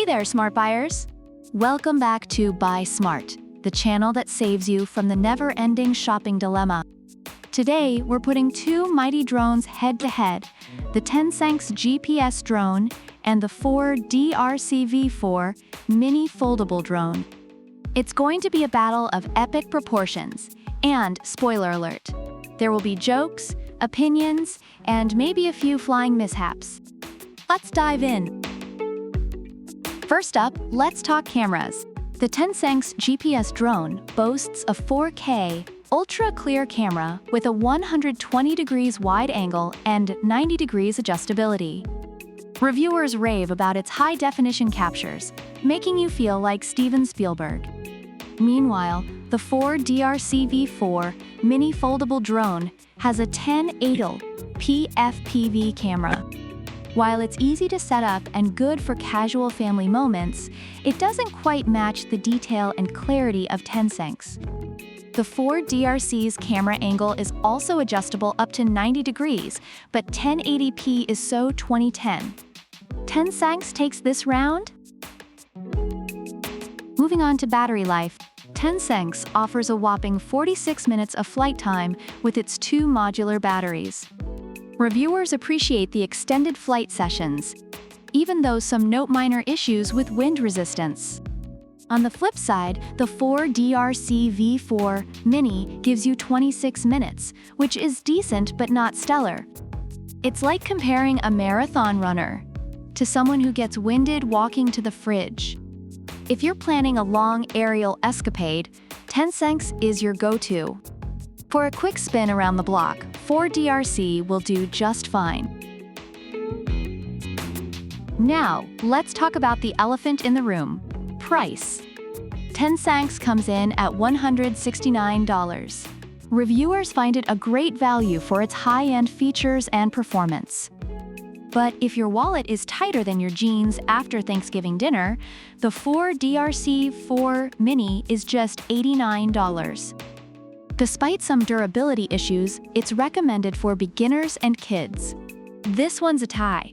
there, smart buyers! Welcome back to Buy Smart, the channel that saves you from the never-ending shopping dilemma. Today, we're putting two mighty drones head-to-head, the TENSSENX GPS drone and the Ford DRC-V4 mini foldable drone. It's going to be a battle of epic proportions, and spoiler alert, there will be jokes, opinions, and maybe a few flying mishaps. Let's dive in. First up, let's talk cameras. The TENSSENX GPS drone boasts a 4K ultra-clear camera with a 120 degrees wide angle and 90 degrees adjustability. Reviewers rave about its high-definition captures, making you feel like Steven Spielberg. Meanwhile, the Ford DRC-V4 mini foldable drone has a 10-8 PFPV camera. While it's easy to set up and good for casual family moments, it doesn't quite match the detail and clarity of TENSSENX. The Ford DRC's camera angle is also adjustable up to 90 degrees, but 1080p is so 2010. TENSSENX takes this round? Moving on to battery life, TENSSENX offers a whopping 46 minutes of flight time with its two modular batteries. Reviewers appreciate the extended flight sessions, even though some note minor issues with wind resistance. On the flip side, the Ford DRC-V4 Mini gives you 26 minutes, which is decent but not stellar. It's like comparing a marathon runner to someone who gets winded walking to the fridge. If you're planning a long aerial escapade, TENSSENX is your go-to. For a quick spin around the block, Ford DRC will do just fine. Now, let's talk about the elephant in the room: price. TENSSENX comes in at $169. Reviewers find it a great value for its high-end features and performance. But if your wallet is tighter than your jeans after Thanksgiving dinner, the Ford DRC-V4 Mini is just $89. Despite some durability issues, it's recommended for beginners and kids. This one's a tie.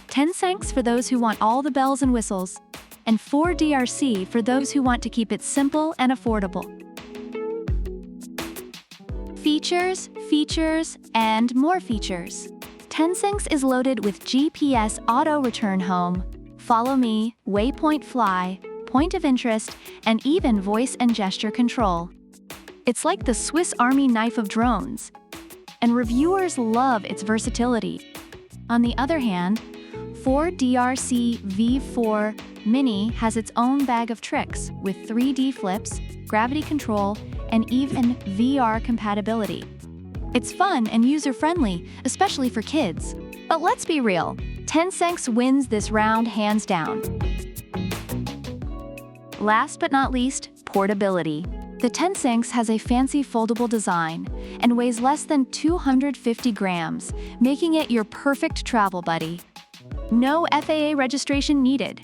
TENSSENX for those who want all the bells and whistles, and Ford DRC for those who want to keep it simple and affordable. Features, and more features. TENSSENX is loaded with GPS auto return home, follow me, waypoint fly, point of interest, and even voice and gesture control. It's like the Swiss Army knife of drones, and reviewers love its versatility. On the other hand, Ford DRC-V4 Mini has its own bag of tricks with 3D flips, gravity control, and even VR compatibility. It's fun and user-friendly, especially for kids. But let's be real, TENSSENX wins this round hands down. Last but not least, portability. The TENSSENX has a fancy foldable design and weighs less than 250 grams, making it your perfect travel buddy. No FAA registration needed.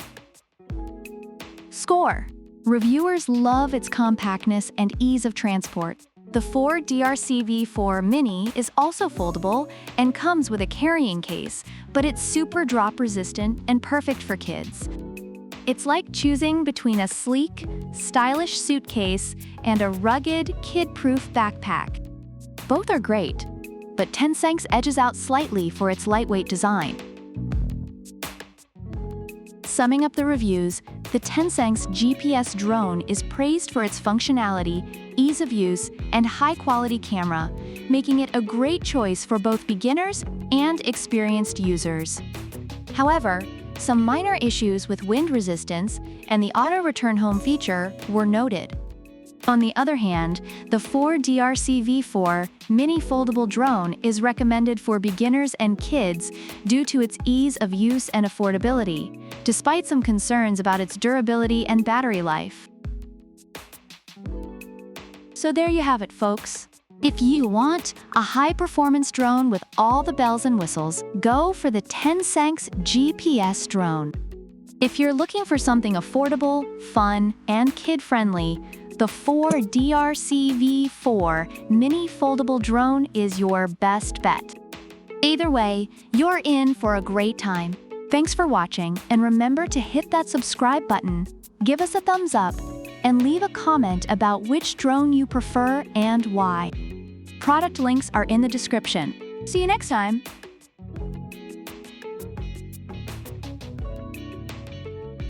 Score. Reviewers love its compactness and ease of transport. The Ford DRC-V4 Mini is also foldable and comes with a carrying case, but it's super drop resistant and perfect for kids. It's like choosing between a sleek, stylish suitcase and a rugged, kid-proof backpack. Both are great, but TENSSENX edges out slightly for its lightweight design. Summing up the reviews, the TENSSENX GPS drone is praised for its functionality, ease of use, and high-quality camera, making it a great choice for both beginners and experienced users. However, some minor issues with wind resistance and the auto return home feature were noted. On the other hand, the Ford DRC-V4 mini foldable drone is recommended for beginners and kids due to its ease of use and affordability, despite some concerns about its durability and battery life. So there you have it, folks. If you want a high-performance drone with all the bells and whistles, go for the TENSSENX GPS drone. If you're looking for something affordable, fun, and kid-friendly, the Ford DRC-V4 mini foldable drone is your best bet. Either way, you're in for a great time. Thanks for watching, and remember to hit that subscribe button, give us a thumbs up, and leave a comment about which drone you prefer and why. Product links are in the description. See you next time!